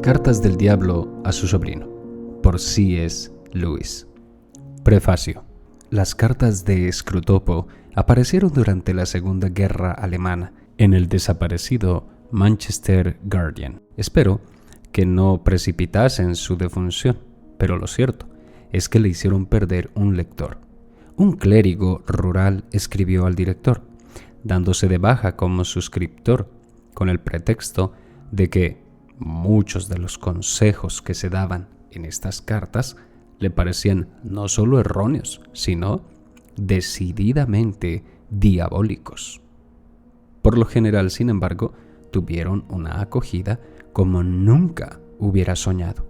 Cartas del Diablo a su sobrino, por C.S. Lewis. Prefacio. Las cartas de Scrutopo aparecieron durante la Segunda Guerra Alemana en el desaparecido Manchester Guardian. Espero que no precipitasen su defunción, pero lo cierto es que le hicieron perder un lector. Un clérigo rural escribió al director, dándose de baja como suscriptor, con el pretexto de que muchos de los consejos que se daban en estas cartas le parecían no solo erróneos, sino decididamente diabólicos. Por lo general, sin embargo, tuvieron una acogida como nunca hubiera soñado.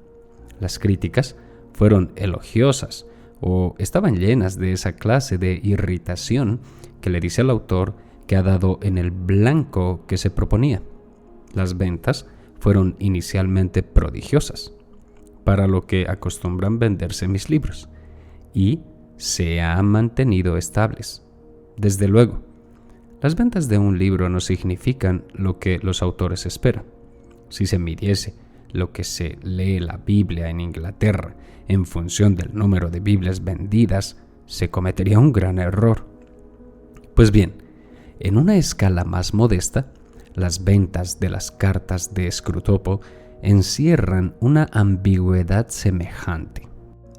Las críticas fueron elogiosas o estaban llenas de esa clase de irritación que le dice al autor que ha dado en el blanco que se proponía. Las ventas fueron inicialmente prodigiosas, para lo que acostumbran venderse mis libros, y se han mantenido estables. Desde luego, las ventas de un libro no significan lo que los autores esperan. Si se midiese lo que se lee la Biblia en Inglaterra en función del número de Biblias vendidas, se cometería un gran error. Pues bien, en una escala más modesta, las ventas de las cartas de Scrutopo encierran una ambigüedad semejante.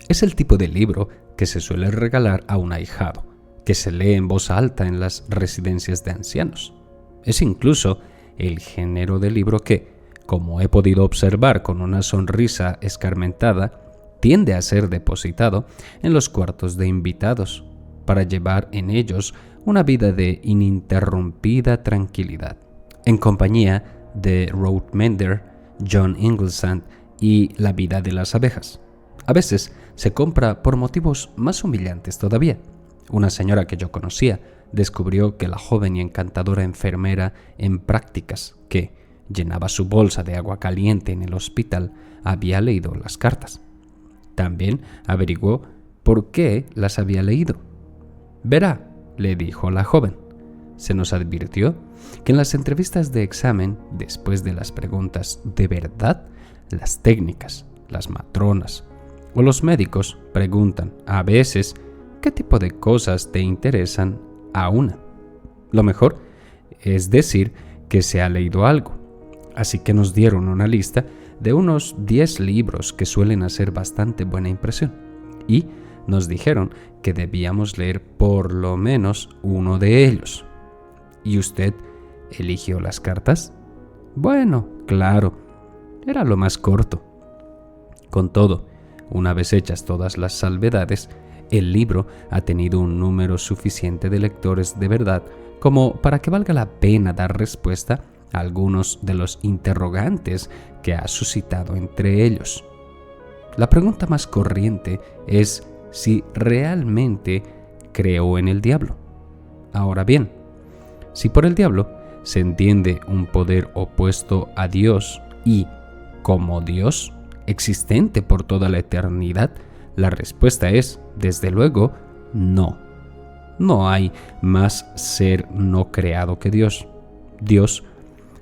Es el tipo de libro que se suele regalar a un ahijado, que se lee en voz alta en las residencias de ancianos. Es incluso el género de libro que, como he podido observar con una sonrisa escarmentada, tiende a ser depositado en los cuartos de invitados, para llevar en ellos una vida de ininterrumpida tranquilidad, en compañía de Roadmender, John Inglesant y La vida de las abejas. A veces se compra por motivos más humillantes todavía. Una señora que yo conocía descubrió que la joven y encantadora enfermera en prácticas que llenaba su bolsa de agua caliente en el hospital había leído las cartas. También averiguó por qué las había leído. «Verá», le dijo la joven, «se nos advirtió que en las entrevistas de examen, después de las preguntas de verdad, las técnicas, las matronas o los médicos preguntan a veces qué tipo de cosas te interesan a una. Lo mejor es decir que se ha leído algo. Así que nos dieron una lista de unos 10 libros que suelen hacer bastante buena impresión y nos dijeron que debíamos leer por lo menos uno de ellos. ¿Y usted eligió las cartas? Bueno, claro, era lo más corto. Con todo, una vez hechas todas las salvedades, el libro ha tenido un número suficiente de lectores de verdad como para que valga la pena dar respuesta a algunos de los interrogantes que ha suscitado entre ellos. La pregunta más corriente es si realmente creo en el diablo. Ahora bien, si por el diablo se entiende un poder opuesto a Dios y, como Dios, existente por toda la eternidad, la respuesta es, desde luego, no. No hay más ser no creado que Dios. Dios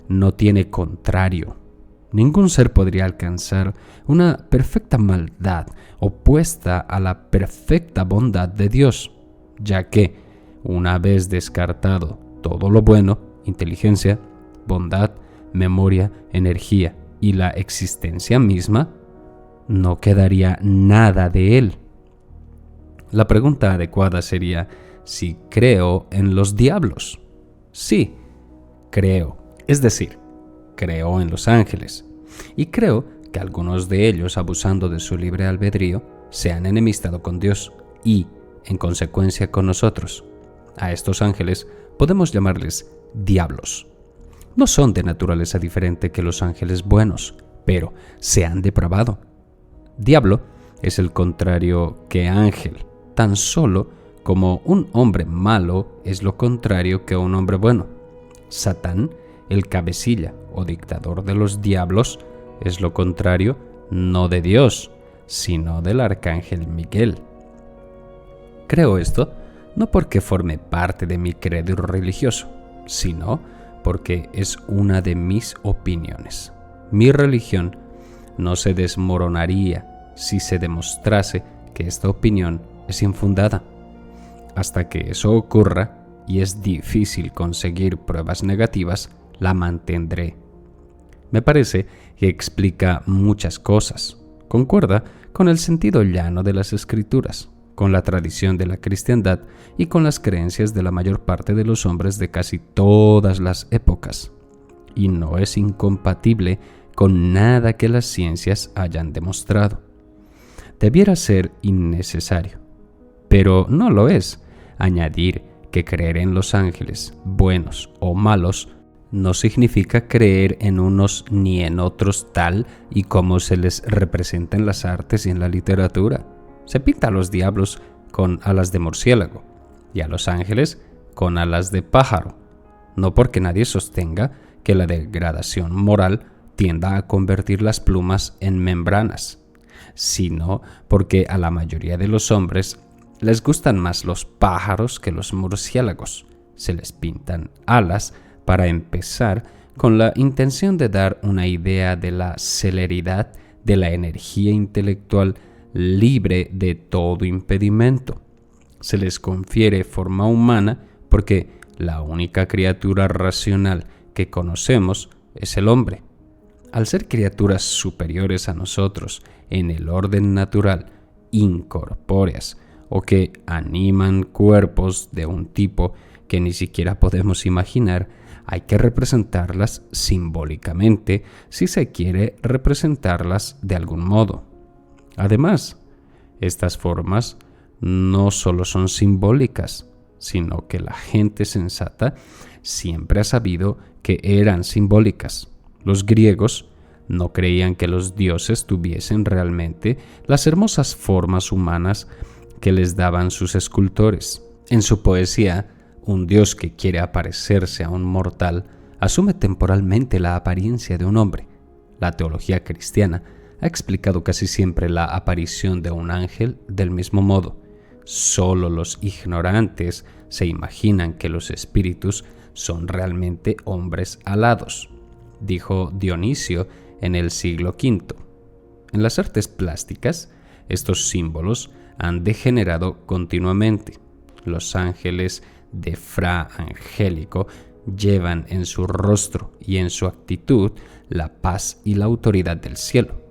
no tiene contrario. Ningún ser podría alcanzar una perfecta maldad opuesta a la perfecta bondad de Dios, ya que, una vez descartado todo lo bueno, inteligencia, bondad, memoria, energía y la existencia misma, no quedaría nada de él. La pregunta adecuada sería si creo en los diablos. Sí, creo. Es decir, creo en los ángeles. Y creo que algunos de ellos, abusando de su libre albedrío, se han enemistado con Dios y, en consecuencia, con nosotros. A estos ángeles podemos llamarles diablos. No son de naturaleza diferente que los ángeles buenos, pero se han depravado. Diablo es el contrario que ángel, tan solo como un hombre malo es lo contrario que un hombre bueno. Satán, el cabecilla o dictador de los diablos, es lo contrario no de Dios, sino del arcángel Miguel. Creo esto no porque forme parte de mi credo religioso, sino porque es una de mis opiniones. Mi religión no se desmoronaría si se demostrase que esta opinión es infundada. Hasta que eso ocurra, y es difícil conseguir pruebas negativas, la mantendré. Me parece que explica muchas cosas. Concuerda con el sentido llano de las Escrituras, con la tradición de la cristiandad y con las creencias de la mayor parte de los hombres de casi todas las épocas. Y no es incompatible con nada que las ciencias hayan demostrado. Debiera ser innecesario, pero no lo es, añadir que creer en los ángeles, buenos o malos, no significa creer en unos ni en otros tal y como se les representa en las artes y en la literatura. Se pinta a los diablos con alas de murciélago y a los ángeles con alas de pájaro, no porque nadie sostenga que la degradación moral tienda a convertir las plumas en membranas, sino porque a la mayoría de los hombres les gustan más los pájaros que los murciélagos. Se les pintan alas para empezar con la intención de dar una idea de la celeridad de la energía intelectual libre de todo impedimento. Se les confiere forma humana porque la única criatura racional que conocemos es el hombre. Al ser criaturas superiores a nosotros en el orden natural, incorpóreas, o que animan cuerpos de un tipo que ni siquiera podemos imaginar, hay que representarlas simbólicamente si se quiere representarlas de algún modo. Además, estas formas no solo son simbólicas, sino que la gente sensata siempre ha sabido que eran simbólicas. Los griegos no creían que los dioses tuviesen realmente las hermosas formas humanas que les daban sus escultores. En su poesía, un dios que quiere aparecerse a un mortal asume temporalmente la apariencia de un hombre. La teología cristiana ha explicado casi siempre la aparición de un ángel del mismo modo. Solo los ignorantes se imaginan que los espíritus son realmente hombres alados, dijo Dionisio en el siglo V. En las artes plásticas, estos símbolos han degenerado continuamente. Los ángeles de Fra Angelico llevan en su rostro y en su actitud la paz y la autoridad del cielo.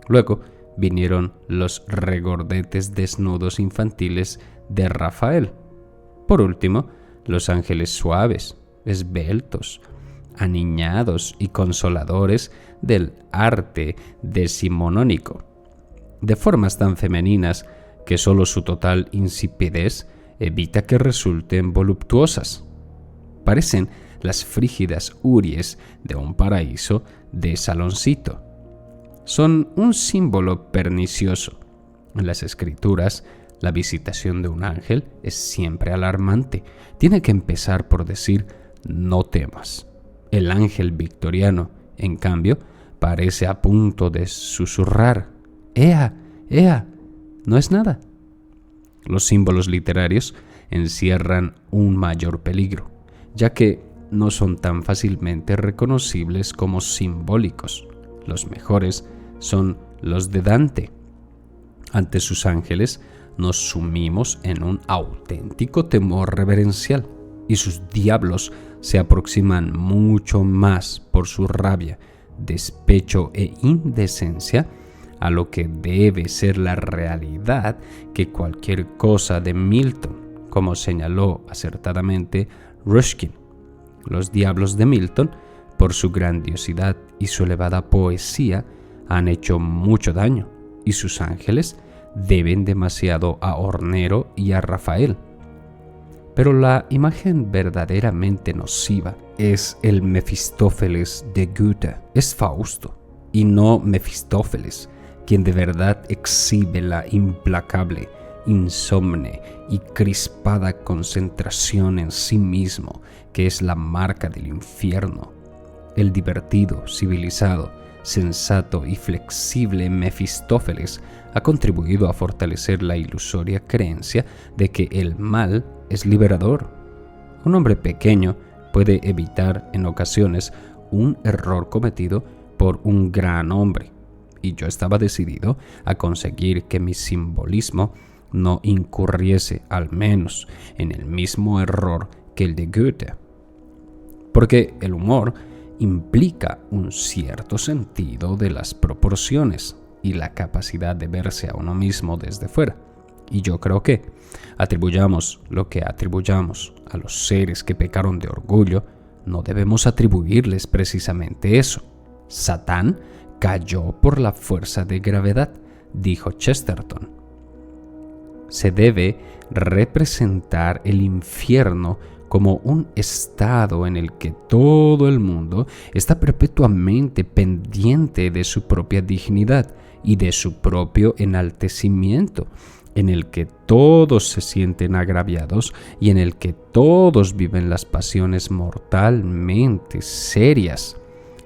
Luego vinieron los regordetes desnudos infantiles de Rafael. Por último, los ángeles suaves, esbeltos, aniñados y consoladores del arte decimonónico, de formas tan femeninas que solo su total insipidez evita que resulten voluptuosas. Parecen las frígidas uries de un paraíso de saloncito. Son un símbolo pernicioso. En las Escrituras, la visitación de un ángel es siempre alarmante. Tiene que empezar por decir, no temas. El ángel victoriano, en cambio, parece a punto de susurrar, ¡Ea! ¡Ea! No es nada. Los símbolos literarios encierran un mayor peligro, ya que no son tan fácilmente reconocibles como simbólicos. Los mejores son los de Dante. Ante sus ángeles nos sumimos en un auténtico temor reverencial, y sus diablos se aproximan mucho más por su rabia, despecho e indecencia a lo que debe ser la realidad que cualquier cosa de Milton, como señaló acertadamente Ruskin. Los diablos de Milton, por su grandiosidad y su elevada poesía, han hecho mucho daño, y sus ángeles deben demasiado a Hornero y a Rafael. Pero la imagen verdaderamente nociva es el Mefistófeles de Goethe, es Fausto, y no Mefistófeles, quien de verdad exhibe la implacable, insomne y crispada concentración en sí mismo, que es la marca del infierno. El divertido, civilizado, sensato y flexible Mefistófeles ha contribuido a fortalecer la ilusoria creencia de que el mal es liberador. Un hombre pequeño puede evitar en ocasiones un error cometido por un gran hombre, y yo estaba decidido a conseguir que mi simbolismo no incurriese al menos en el mismo error que el de Goethe. Porque el humor implica un cierto sentido de las proporciones y la capacidad de verse a uno mismo desde fuera. Y yo creo que, atribuyamos lo que atribuyamos a los seres que pecaron de orgullo, no debemos atribuirles precisamente eso. Satán cayó por la fuerza de gravedad, dijo Chesterton. Se debe representar el infierno como un estado en el que todo el mundo está perpetuamente pendiente de su propia dignidad y de su propio enaltecimiento, en el que todos se sienten agraviados y en el que todos viven las pasiones mortalmente serias,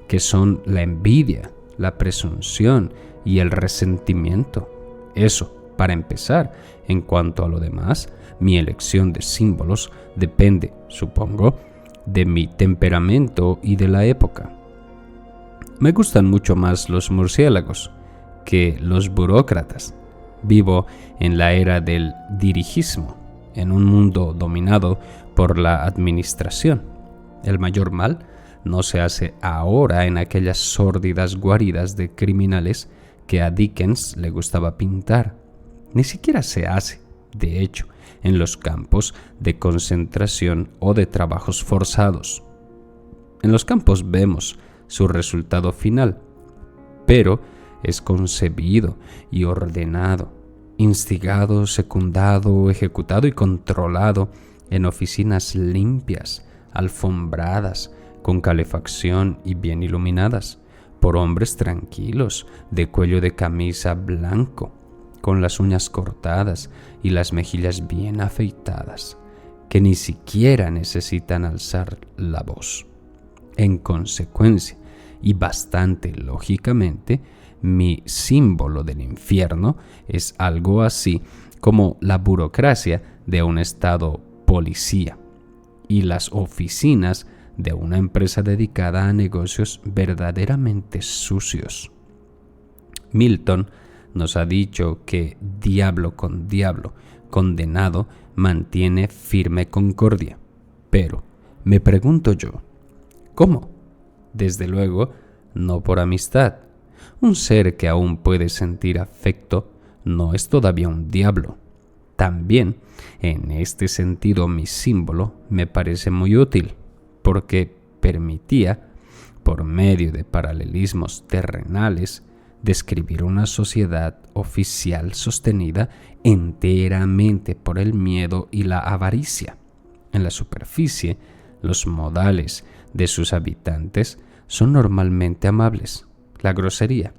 que son la envidia, la presunción y el resentimiento. Eso, para empezar. En cuanto a lo demás, mi elección de símbolos depende, supongo, de mi temperamento y de la época. Me gustan mucho más los murciélagos que los burócratas. Vivo en la era del dirigismo, en un mundo dominado por la administración. El mayor mal no se hace ahora en aquellas sórdidas guaridas de criminales que a Dickens le gustaba pintar. Ni siquiera se hace, de hecho, en los campos de concentración o de trabajos forzados. En los campos vemos su resultado final, pero es concebido y ordenado, instigado, secundado, ejecutado y controlado en oficinas limpias, alfombradas, con calefacción y bien iluminadas, por hombres tranquilos, de cuello de camisa blanco, con las uñas cortadas y las mejillas bien afeitadas, que ni siquiera necesitan alzar la voz. En consecuencia, y bastante lógicamente, mi símbolo del infierno es algo así como la burocracia de un estado policía y las oficinas de una empresa dedicada a negocios verdaderamente sucios. Milton nos ha dicho que diablo con diablo, condenado, mantiene firme concordia. Pero, me pregunto yo, ¿cómo? Desde luego, no por amistad. Un ser que aún puede sentir afecto no es todavía un diablo. También, en este sentido, mi símbolo me parece muy útil, porque permitía, por medio de paralelismos terrenales, describir una sociedad oficial sostenida enteramente por el miedo y la avaricia. En la superficie, los modales de sus habitantes son normalmente amables. La grosería,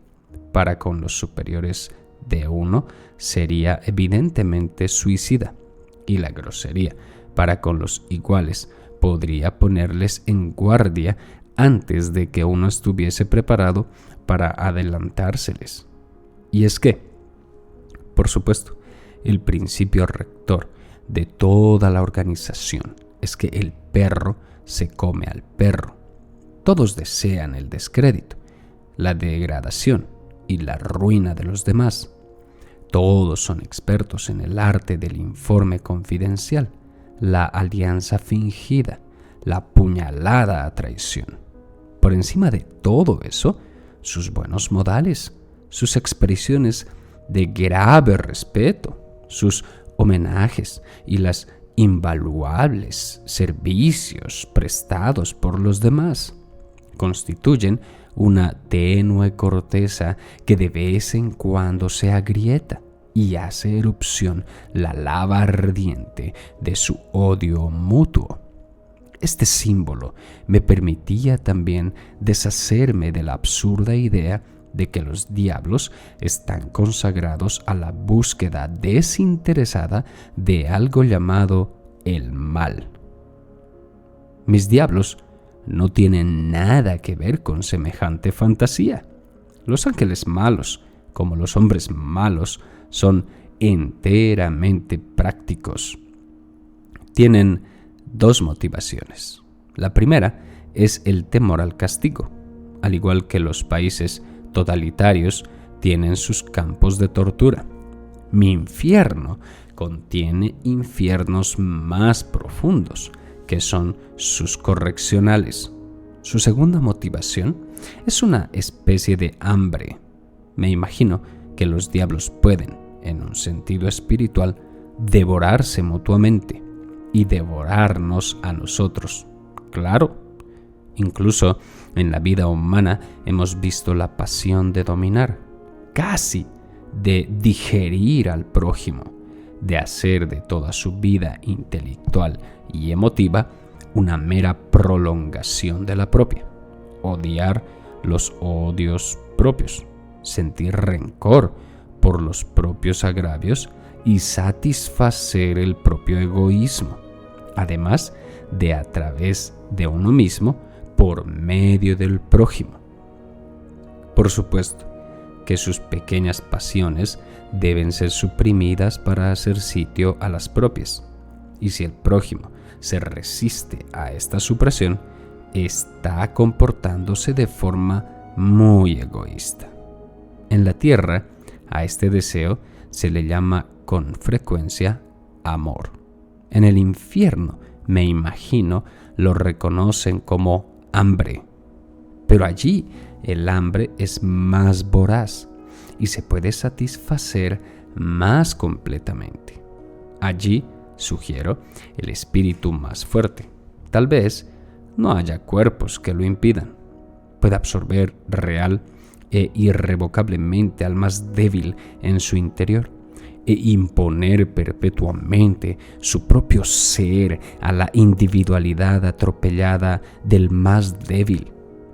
para con los superiores de uno, sería evidentemente suicida, y la grosería, para con los iguales, podría ponerles en guardia antes de que uno estuviese preparado para adelantárseles. Y es que, por supuesto, el principio rector de toda la organización es que el perro se come al perro. Todos desean el descrédito, la degradación y la ruina de los demás. Todos son expertos en el arte del informe confidencial, la alianza fingida, la puñalada a traición. Por encima de todo eso, sus buenos modales, sus expresiones de grave respeto, sus homenajes y las invaluables servicios prestados por los demás constituyen una tenue corteza que de vez en cuando se agrieta y hace erupción la lava ardiente de su odio mutuo. Este símbolo me permitía también deshacerme de la absurda idea de que los diablos están consagrados a la búsqueda desinteresada de algo llamado el mal. Mis diablos no tienen nada que ver con semejante fantasía. Los ángeles malos, como los hombres malos, son enteramente prácticos. tienen dos motivaciones. La primera es el temor al castigo, al igual que los países totalitarios tienen sus campos de tortura. Mi infierno contiene infiernos más profundos, que son sus correccionales. Su segunda motivación es una especie de hambre. Me imagino que los diablos pueden, en un sentido espiritual, devorarse mutuamente y devorarnos a nosotros. Claro, incluso en la vida humana hemos visto la pasión de dominar, casi de digerir al prójimo, de hacer de toda su vida intelectual y emotiva una mera prolongación de la propia, odiar los odios propios, sentir rencor por los propios agravios y satisfacer el propio egoísmo, además de a través de uno mismo por medio del prójimo. Por supuesto que sus pequeñas pasiones deben ser suprimidas para hacer sitio a las propias, y si el prójimo se resiste a esta supresión, está comportándose de forma muy egoísta. En la tierra, a este deseo se le llama con frecuencia amor. En el infierno, me imagino, lo reconocen como hambre. Pero allí el hambre es más voraz y se puede satisfacer más completamente. Allí, sugiero, el espíritu más fuerte. Tal vez no haya cuerpos que lo impidan. Puede absorber real e irrevocablemente al más débil en su interior e imponer perpetuamente su propio ser a la individualidad atropellada del más débil.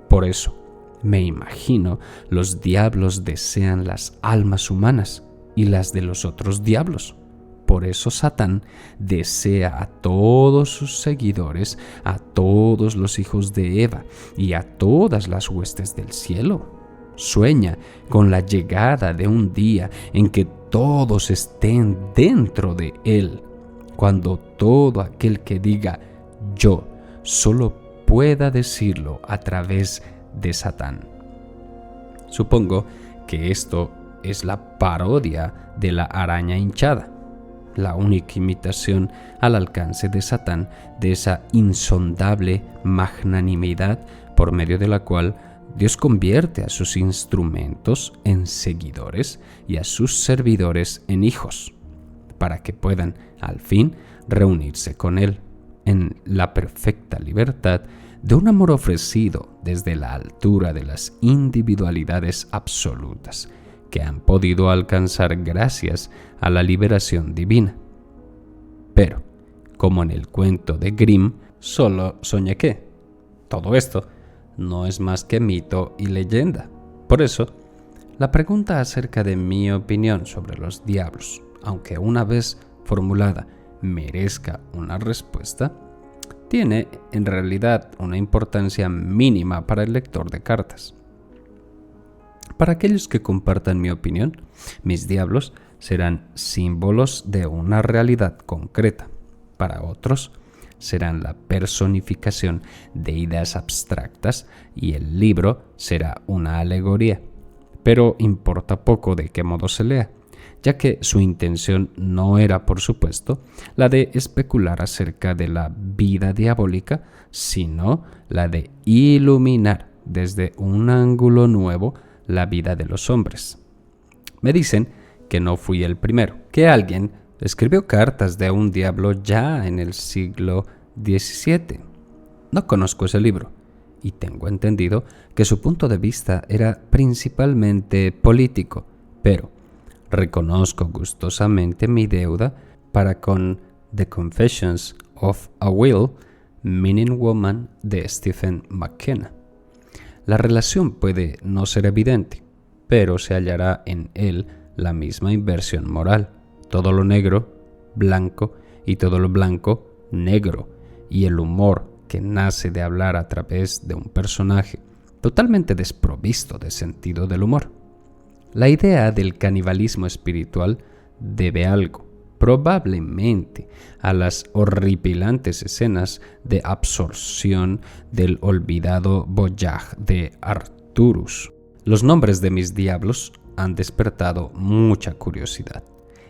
Por eso, me imagino, los diablos desean las almas humanas y las de los otros diablos. Por eso Satán desea a todos sus seguidores, a todos los hijos de Eva y a todas las huestes del cielo. Sueña con la llegada de un día en que todos estén dentro de él, cuando todo aquel que diga yo solo pueda decirlo a través de Satán. Supongo que esto es la parodia de la araña hinchada, la única imitación al alcance de Satán de esa insondable magnanimidad por medio de la cual Dios convierte a sus instrumentos en seguidores y a sus servidores en hijos, para que puedan, al fin, reunirse con Él en la perfecta libertad de un amor ofrecido desde la altura de las individualidades absolutas que han podido alcanzar gracias a la liberación divina. Pero, como en el cuento de Grimm, solo soñé que todo esto no es más que mito y leyenda. Por eso, la pregunta acerca de mi opinión sobre los diablos, aunque una vez formulada merezca una respuesta, tiene en realidad una importancia mínima para el lector de cartas. Para aquellos que compartan mi opinión, mis diablos serán símbolos de una realidad concreta. Para otros, serán la personificación de ideas abstractas y el libro será una alegoría. Pero importa poco de qué modo se lea, ya que su intención no era, por supuesto, la de especular acerca de la vida diabólica, sino la de iluminar desde un ángulo nuevo la vida de los hombres. Me dicen que no fui el primero, que alguien escribió cartas de un diablo ya en el siglo XVII. No conozco ese libro y tengo entendido que su punto de vista era principalmente político, pero reconozco gustosamente mi deuda para con The Confessions of a Will, Meaning Woman de Stephen McKenna. La relación puede no ser evidente, pero se hallará en él la misma inversión moral. Todo lo negro, blanco, y todo lo blanco, negro, y el humor que nace de hablar a través de un personaje totalmente desprovisto de sentido del humor. La idea del canibalismo espiritual debe algo, probablemente a las horripilantes escenas de absorción del olvidado Voyage de Arcturus. Los nombres de mis diablos han despertado mucha curiosidad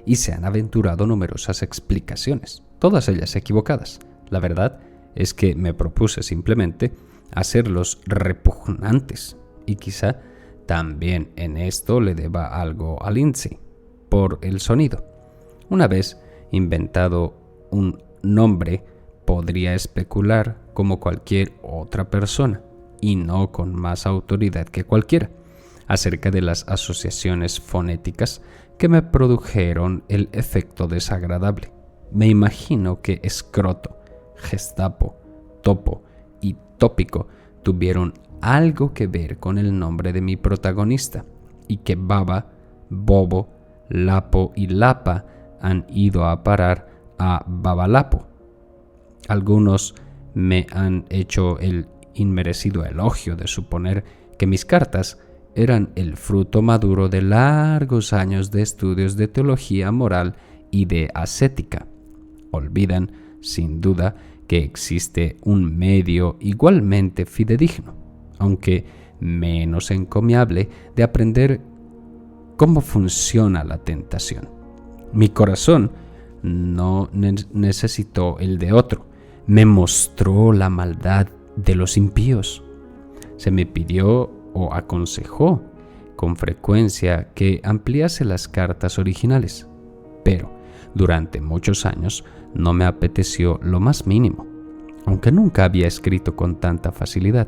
y se han aventurado numerosas explicaciones, todas ellas equivocadas. La verdad es que me propuse simplemente hacerlos repugnantes y quizá también en esto le deba algo a Lindsay por el sonido. Una vez inventado un nombre, podría especular como cualquier otra persona, y no con más autoridad que cualquiera, acerca de las asociaciones fonéticas que me produjeron el efecto desagradable. Me imagino que escroto, gestapo, topo y tópico tuvieron algo que ver con el nombre de mi protagonista, y que baba, bobo, lapo y lapa han ido a parar a Babalapo. Algunos me han hecho el inmerecido elogio de suponer que mis cartas eran el fruto maduro de largos años de estudios de teología moral y de ascética. Olvidan, sin duda, que existe un medio igualmente fidedigno, aunque menos encomiable, de aprender cómo funciona la tentación. Mi corazón no necesitó el de otro. Me mostró la maldad de los impíos. Se me pidió o aconsejó con frecuencia que ampliase las cartas originales, pero durante muchos años no me apeteció lo más mínimo. Aunque nunca había escrito con tanta facilidad,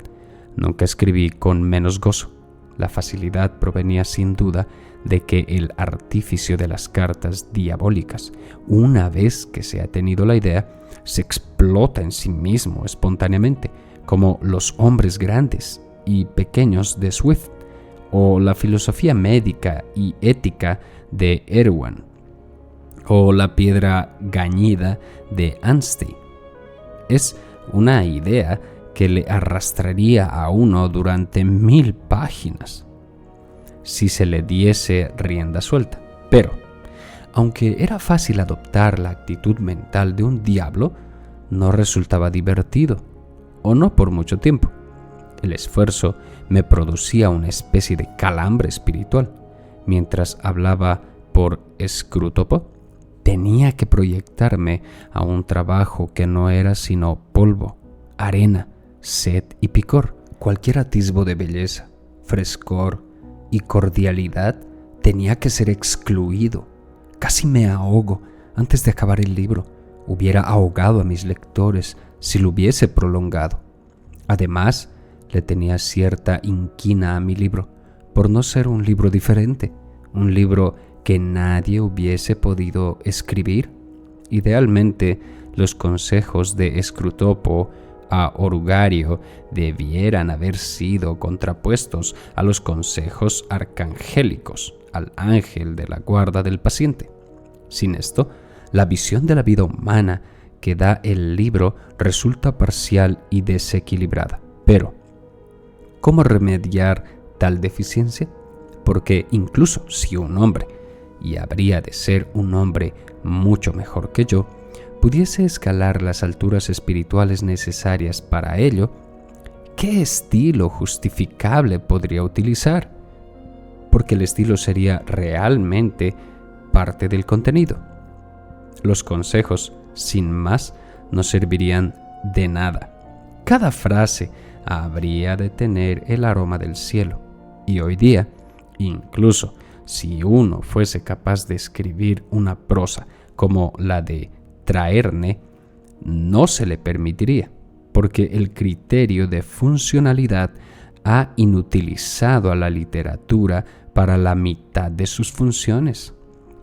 nunca escribí con menos gozo. La facilidad provenía sin duda de que el artificio de las cartas diabólicas, una vez que se ha tenido la idea, se explota en sí mismo espontáneamente, como los hombres grandes y pequeños de Swift, o la filosofía médica y ética de Erewhon, o la piedra gañida de Anstey. Es una idea que le arrastraría a uno durante 1000 páginas si se le diese rienda suelta. Pero, aunque era fácil adoptar la actitud mental de un diablo, no resultaba divertido, o no por mucho tiempo. El esfuerzo me producía una especie de calambre espiritual. Mientras hablaba por escrútopo, tenía que proyectarme a un trabajo que no era sino polvo, arena, sed y picor. Cualquier atisbo de belleza, frescor y cordialidad tenía que ser excluido. Casi me ahogo antes de acabar el libro. Hubiera ahogado a mis lectores si lo hubiese prolongado. Además, le tenía cierta inquina a mi libro, por no ser un libro diferente, un libro que nadie hubiese podido escribir. Idealmente, los consejos de Escrutopo a Orugario debieran haber sido contrapuestos a los consejos arcangélicos, al ángel de la guarda del paciente. Sin esto, la visión de la vida humana que da el libro resulta parcial y desequilibrada. Pero, ¿cómo remediar tal deficiencia? Porque incluso si un hombre, y habría de ser un hombre mucho mejor que yo, pudiese escalar las alturas espirituales necesarias para ello, ¿qué estilo justificable podría utilizar? Porque el estilo sería realmente parte del contenido. Los consejos, sin más, no servirían de nada. Cada frase habría de tener el aroma del cielo. Y hoy día, incluso si uno fuese capaz de escribir una prosa como la de Traerne, no se le permitiría, porque el criterio de funcionalidad ha inutilizado a la literatura para la mitad de sus funciones.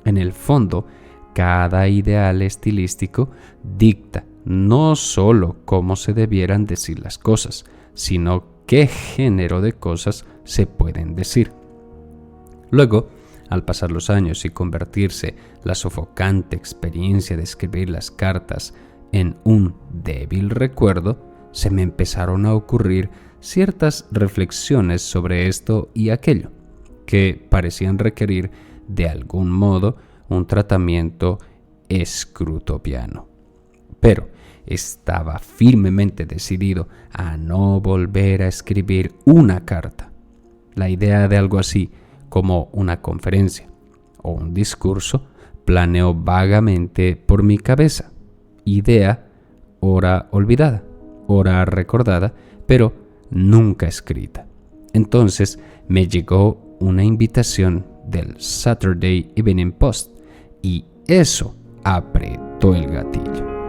En el fondo, cada ideal estilístico dicta no sólo cómo se debieran decir las cosas, sino qué género de cosas se pueden decir. Luego, al pasar los años y convertirse la sofocante experiencia de escribir las cartas en un débil recuerdo, se me empezaron a ocurrir ciertas reflexiones sobre esto y aquello, que parecían requerir de algún modo un tratamiento scrutopiano. Pero estaba firmemente decidido a no volver a escribir una carta. La idea de algo así como una conferencia o un discurso planeó vagamente por mi cabeza. Idea ora olvidada, ora recordada, pero nunca escrita. Entonces me llegó una invitación del Saturday Evening Post y eso apretó el gatillo.